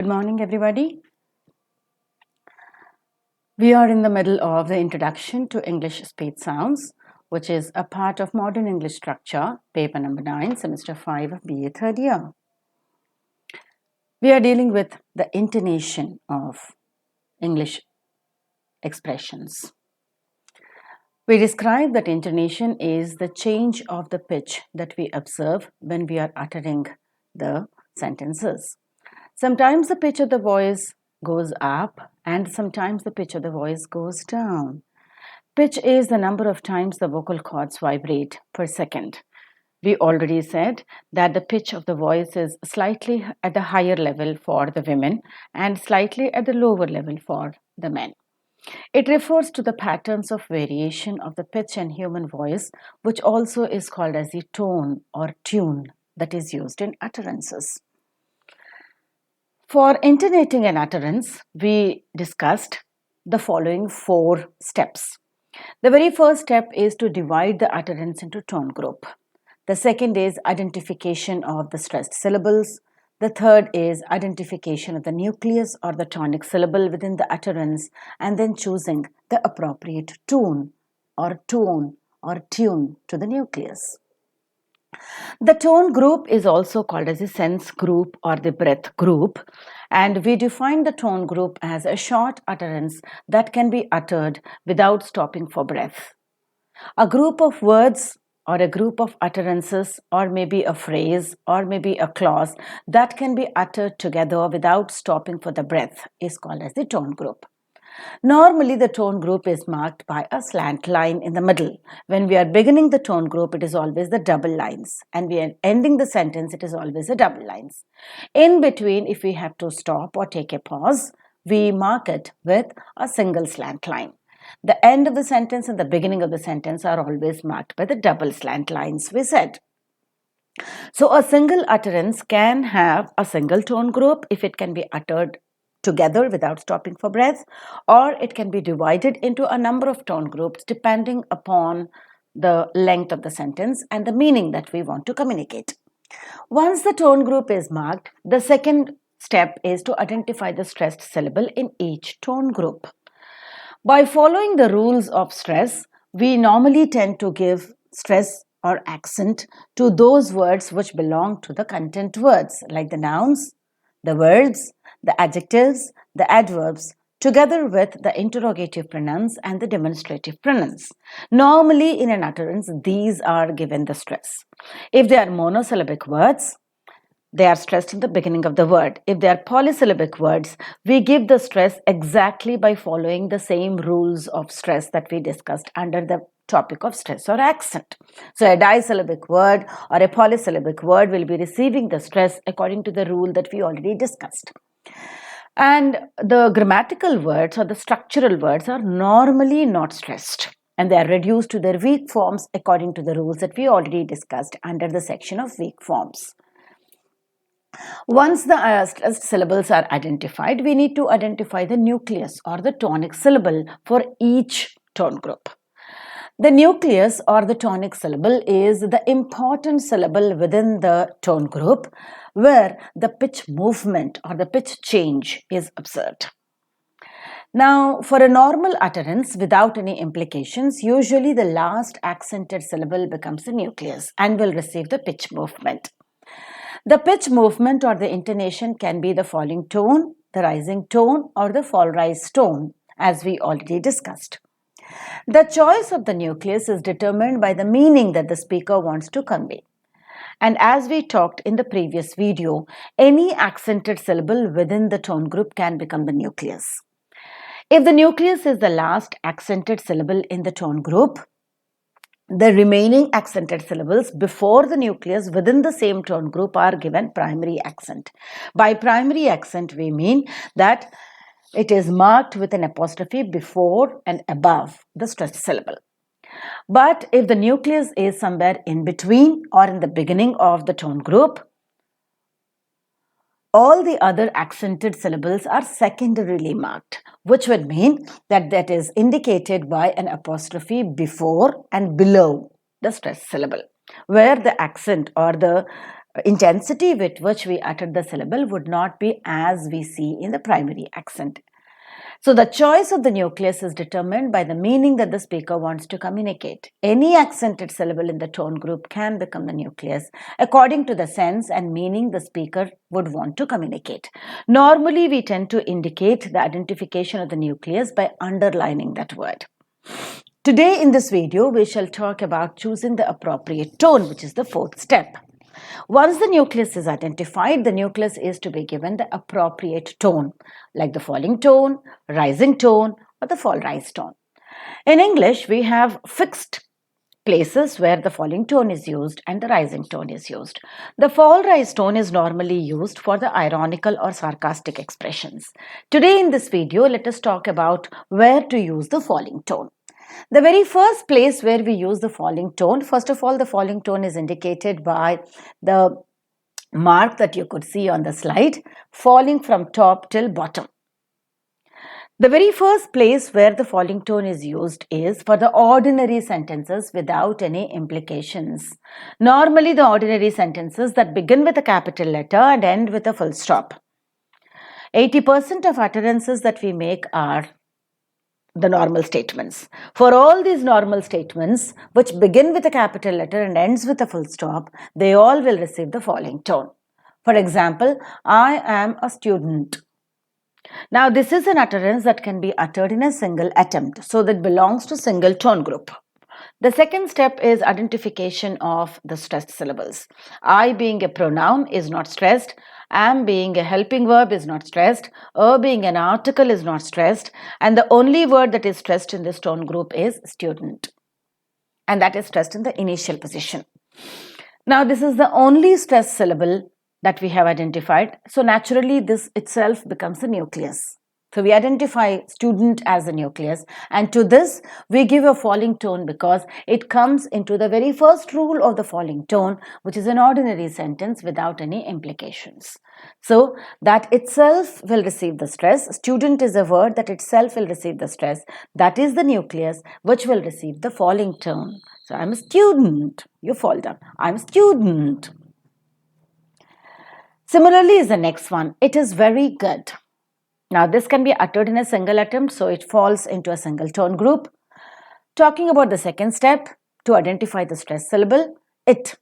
Good morning, everybody. We are in the middle of the introduction to English speech sounds, which is a part of modern English structure, paper number 9, semester 5 of BA third year. We are dealing with the intonation of English expressions. We describe that intonation is the change of the pitch that we observe when we are uttering the sentences. Sometimes the pitch of the voice goes up and sometimes the pitch of the voice goes down. Pitch is the number of times the vocal cords vibrate per second. We already said that the pitch of the voice is slightly at the higher level for the women and slightly at the lower level for the men. It refers to the patterns of variation of the pitch in human voice, which also is called as the tone or tune that is used in utterances. For intonating an utterance, we discussed the following 4 steps. The very first step is to divide the utterance into tone group. The second is identification of the stressed syllables. The third is identification of the nucleus or the tonic syllable within the utterance, and then choosing the appropriate tone or tune to the nucleus. The tone group is also called as the sense group or the breath group, and we define the tone group as a short utterance that can be uttered without stopping for breath. A group of words or a group of utterances or maybe a phrase or maybe a clause that can be uttered together without stopping for the breath is called as the tone group. Normally, the tone group is marked by a slant line in the middle. When we are beginning the tone group, it is always the double lines. And we are ending the sentence, it is always the double lines. In between, if we have to stop or take a pause, we mark it with a single slant line. The end of the sentence and the beginning of the sentence are always marked by the double slant lines, we said. So, a single utterance can have a single tone group if it can be uttered together without stopping for breath, or it can be divided into a number of tone groups depending upon the length of the sentence and the meaning that we want to communicate. Once the tone group is marked, the second step is to identify the stressed syllable in each tone group. By following the rules of stress, we normally tend to give stress or accent to those words which belong to the content words, like the nouns, the verbs, the adjectives, the adverbs, together with the interrogative pronouns and the demonstrative pronouns. Normally, in an utterance, these are given the stress. If they are monosyllabic words, they are stressed in the beginning of the word. If they are polysyllabic words, we give the stress exactly by following the same rules of stress that we discussed under the topic of stress or accent. So a disyllabic word or a polysyllabic word will be receiving the stress according to the rule that we already discussed. And the grammatical words or the structural words are normally not stressed, and they are reduced to their weak forms according to the rules that we already discussed under the section of weak forms. Once the stressed syllables are identified, we need to identify the nucleus or the tonic syllable for each tone group. The nucleus or the tonic syllable is the important syllable within the tone group where the pitch movement or the pitch change is observed. Now, for a normal utterance without any implications, usually the last accented syllable becomes the nucleus and will receive the pitch movement. The pitch movement or the intonation can be the falling tone, the rising tone, or the fall-rise tone, as we already discussed. The choice of the nucleus is determined by the meaning that the speaker wants to convey. And as we talked in the previous video, any accented syllable within the tone group can become the nucleus. If the nucleus is the last accented syllable in the tone group, the remaining accented syllables before the nucleus within the same tone group are given primary accent. By primary accent, we mean that it is marked with an apostrophe before and above the stressed syllable. But if the nucleus is somewhere in between or in the beginning of the tone group, all the other accented syllables are secondarily marked, which would mean that that is indicated by an apostrophe before and below the stressed syllable, where the accent or the intensity with which we uttered the syllable would not be as we see in the primary accent. So the choice of the nucleus is determined by the meaning that the speaker wants to communicate. Any accented syllable in the tone group can become the nucleus according to the sense and meaning the speaker would want to communicate. Normally, we tend to indicate the identification of the nucleus by underlining that word. Today in this video, we shall talk about choosing the appropriate tone, which is the fourth step. Once the nucleus is identified, the nucleus is to be given the appropriate tone, like the falling tone, rising tone, or the fall-rise tone. In English, we have fixed places where the falling tone is used and the rising tone is used. The fall-rise tone is normally used for the ironical or sarcastic expressions. Today in this video, let us talk about where to use the falling tone. The very first place where we use the falling tone, first of all, the falling tone is indicated by the mark that you could see on the slide, falling from top till bottom. The very first place where the falling tone is used is for the ordinary sentences without any implications. Normally, the ordinary sentences that begin with a capital letter and end with a full stop. 80% of utterances that we make are the normal statements. For all these normal statements, which begin with a capital letter and ends with a full stop, they all will receive the falling tone. For example, I am a student. Now, this is an utterance that can be uttered in a single attempt, so that belongs to single tone group. The second step is identification of the stressed syllables. I being a pronoun is not stressed. Am being a helping verb is not stressed. Being an article is not stressed. And the only word that is stressed in this tone group is student. And that is stressed in the initial position. Now, this is the only stressed syllable that we have identified. So, naturally, this itself becomes the nucleus. So, we identify student as the nucleus, and to this we give a falling tone because it comes into the very first rule of the falling tone, which is an ordinary sentence without any implications. So, that itself will receive the stress. Student is a word that itself will receive the stress. That is the nucleus which will receive the falling tone. So, I'm a student. You fall down. I'm a student. Similarly is the next one. It is very good. Now, this can be uttered in a single attempt, so it falls into a single tone group. Talking about the second step, to identify the stressed syllable, it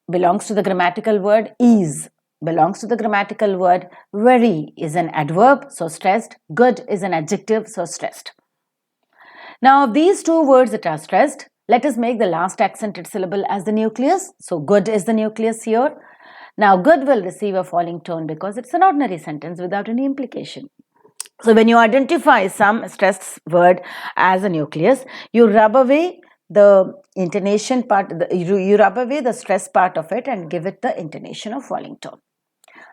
belongs to the grammatical word is, belongs to the grammatical word very is an adverb, so stressed. Good is an adjective, so stressed. Now, of these two words that are stressed, let us make the last accented syllable as the nucleus. So, good is the nucleus here. Now, good will receive a falling tone because it's an ordinary sentence without any implication. So, when you identify some stressed word as a nucleus, you rub away the intonation part, you rub away the stress part of it and give it the intonation of falling tone.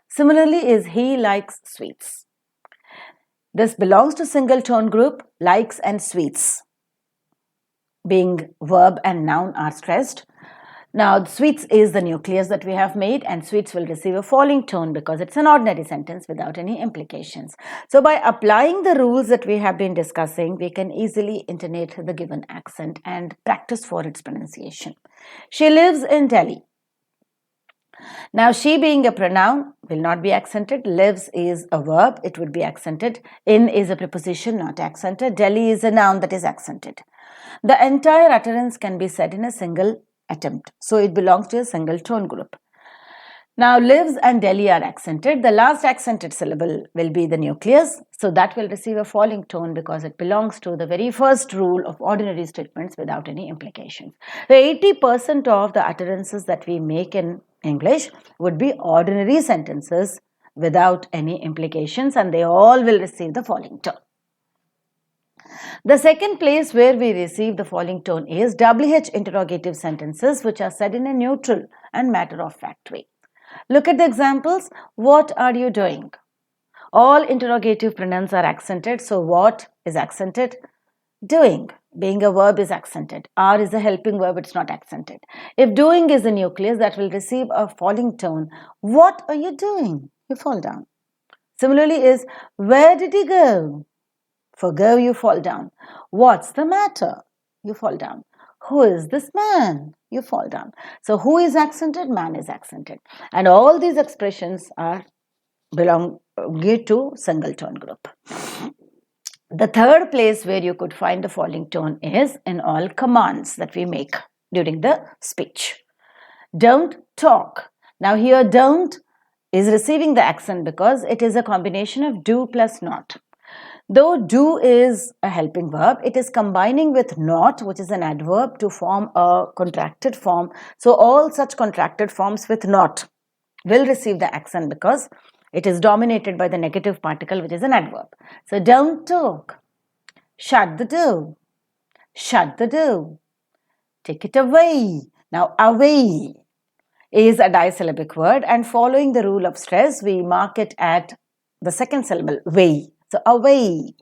Similarly is he likes sweets. This belongs to single tone group. Likes and sweets being verb and noun are stressed. Now, sweets is the nucleus that we have made, and sweets will receive a falling tone because it's an ordinary sentence without any implications. So, by applying the rules that we have been discussing, we can easily intonate the given accent and practice for its pronunciation. She lives in Delhi. Now, she being a pronoun will not be accented. Lives is a verb. It would be accented. In is a preposition, not accented. Delhi is a noun that is accented. The entire utterance can be said in a single attempt. So, it belongs to a single tone group. Now, lives and Delhi are accented. The last accented syllable will be the nucleus. So, that will receive a falling tone because it belongs to the very first rule of ordinary statements without any implications. So, 80% of the utterances that we make in English would be ordinary sentences without any implications, and they all will receive the falling tone. The second place where we receive the falling tone is WH interrogative sentences which are said in a neutral and matter-of-fact way. Look at the examples. What are you doing? All interrogative pronouns are accented. So, what is accented? Doing. Being a verb is accented. Are is a helping verb, it's not accented. If doing is the nucleus, that will receive a falling tone. What are you doing? You fall down. Similarly is, where did he go? For go, you fall down. What's the matter? You fall down. Who is this man? You fall down. So who is accented? Man is accented. And all these expressions are belong to single tone group. The third place where you could find the falling tone is in all commands that we make during the speech. Don't talk. Now here don't is receiving the accent because it is a combination of do plus not. Though do is a helping verb, it is combining with not, which is an adverb, to form a contracted form. So all such contracted forms with not will receive the accent because it is dominated by the negative particle, which is an adverb. So don't talk. Shut the door. Shut the door. Take it away. Now away is a disyllabic word, and following the rule of stress, we mark it at the second syllable, way. So away.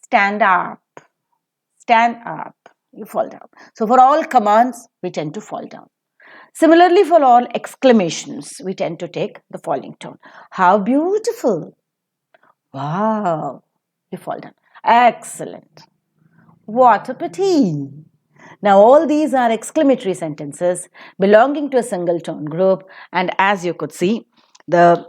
Stand up. Stand up. You fall down. So for all commands, we tend to fall down. Similarly, for all exclamations, we tend to take the falling tone. How beautiful. Wow. You fall down. Excellent. What a pity. Now all these are exclamatory sentences belonging to a single tone group, and as you could see, the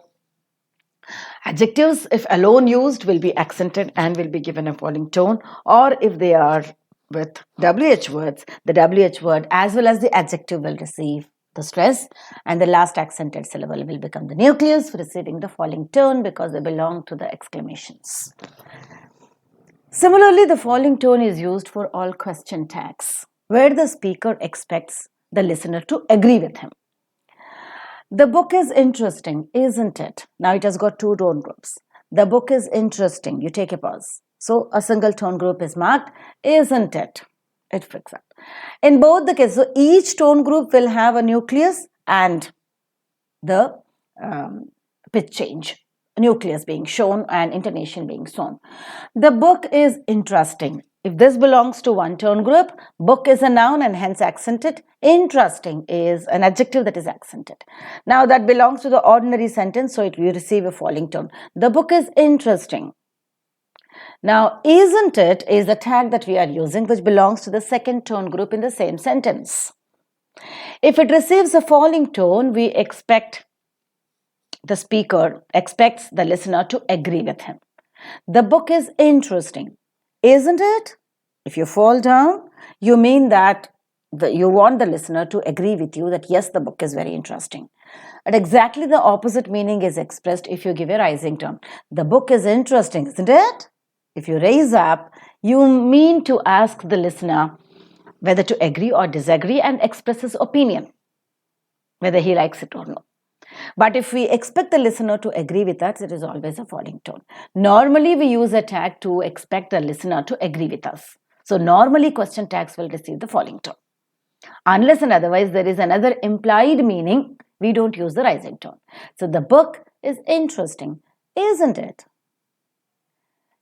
adjectives, if alone used, will be accented and will be given a falling tone, or if they are with WH words, the WH word as well as the adjective will receive the stress, and the last accented syllable will become the nucleus for receiving the falling tone because they belong to the exclamations. Similarly, the falling tone is used for all question tags, where the speaker expects the listener to agree with him. The book is interesting, isn't it? Now it has got two tone groups. The book is interesting. You take a pause. So a single tone group is marked, isn't it? It freaks up. In both the cases, so each tone group will have a nucleus and the pitch change. Nucleus being shown and intonation being shown. The book is interesting. If this belongs to one tone group, book is a noun and hence accented. Interesting is an adjective that is accented. Now that belongs to the ordinary sentence, so it will receive a falling tone. The book is interesting. Now, isn't it is the tag that we are using, which belongs to the second tone group in the same sentence. If it receives a falling tone, we expect the speaker expects the listener to agree with him. The book is interesting, isn't it? If you fall down, you mean that you want the listener to agree with you that yes, the book is very interesting. But exactly the opposite meaning is expressed if you give a rising tone. The book is interesting, isn't it? If you raise up, you mean to ask the listener whether to agree or disagree and express his opinion, whether he likes it or not. But if we expect the listener to agree with us, it is always a falling tone. Normally, we use a tag to expect the listener to agree with us. So normally, question tags will receive the falling tone. Unless and otherwise, there is another implied meaning, we don't use the rising tone. So the book is interesting, isn't it?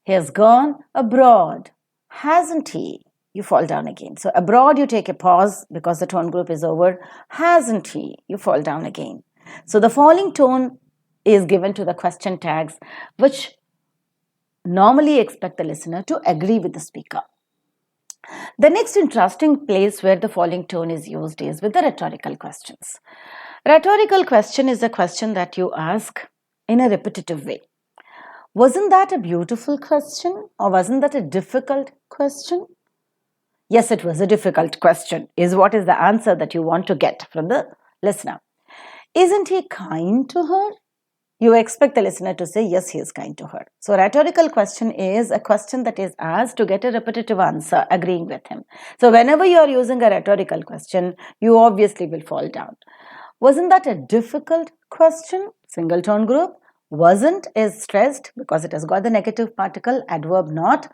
He has gone abroad, hasn't he? You fall down again. So abroad, you take a pause because the tone group is over. Hasn't he? You fall down again. So the falling tone is given to the question tags, which normally expect the listener to agree with the speaker. The next interesting place where the falling tone is used is with the rhetorical questions. Rhetorical question is a question that you ask in a repetitive way. Wasn't that a beautiful question, or wasn't that a difficult question? Yes, it was a difficult question, is what is the answer that you want to get from the listener. Isn't he kind to her? You expect the listener to say, yes, he is kind to her. So rhetorical question is a question that is asked to get a repetitive answer, agreeing with him. So whenever you are using a rhetorical question, you obviously will fall down. Wasn't that a difficult question? Single tone group. Wasn't is stressed because it has got the negative particle, adverb not.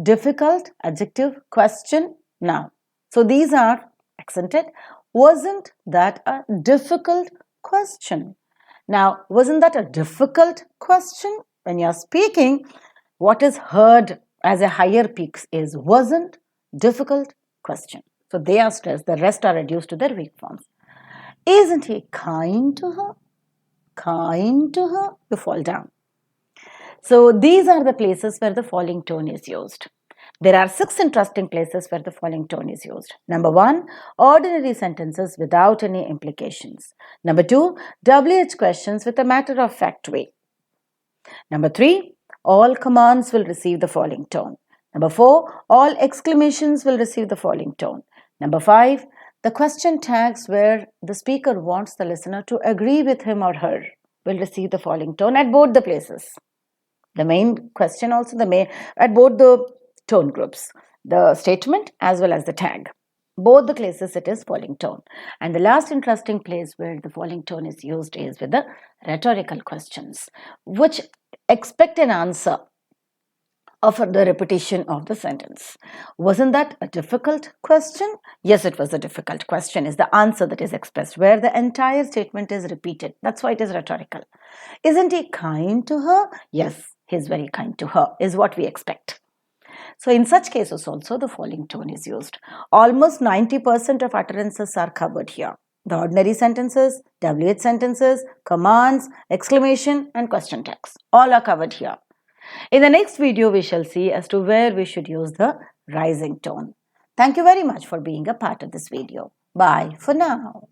Difficult, adjective, question, noun. So these are accented. Wasn't that a difficult question? Now, wasn't that a difficult question? When you are speaking, what is heard as a higher peak is wasn't, difficult, question. So they are stressed. The rest are reduced to their weak forms. Isn't he kind to her? Kind to her? You fall down. So these are the places where the falling tone is used. There are 6 interesting places where the following tone is used. Number 1, ordinary sentences without any implications. Number 2, WH questions with a matter-of-fact way. Number 3, all commands will receive the following tone. Number 4, all exclamations will receive the following tone. Number 5, the question tags where the speaker wants the listener to agree with him or her will receive the following tone at both the places. The main question also, at both the tone groups, the statement as well as the tag. Both the places it is falling tone. And the last interesting place where the falling tone is used is with the rhetorical questions, which expect an answer of the repetition of the sentence. Wasn't that a difficult question? Yes, it was a difficult question. Is the answer that is expressed where the entire statement is repeated. That's why it is rhetorical. Isn't he kind to her? Yes, he's very kind to her, is what we expect. So in such cases also the falling tone is used. Almost 90% of utterances are covered here. The ordinary sentences, WH sentences, commands, exclamation and question tags. All are covered here. In the next video, we shall see as to where we should use the rising tone. Thank you very much for being a part of this video. Bye for now.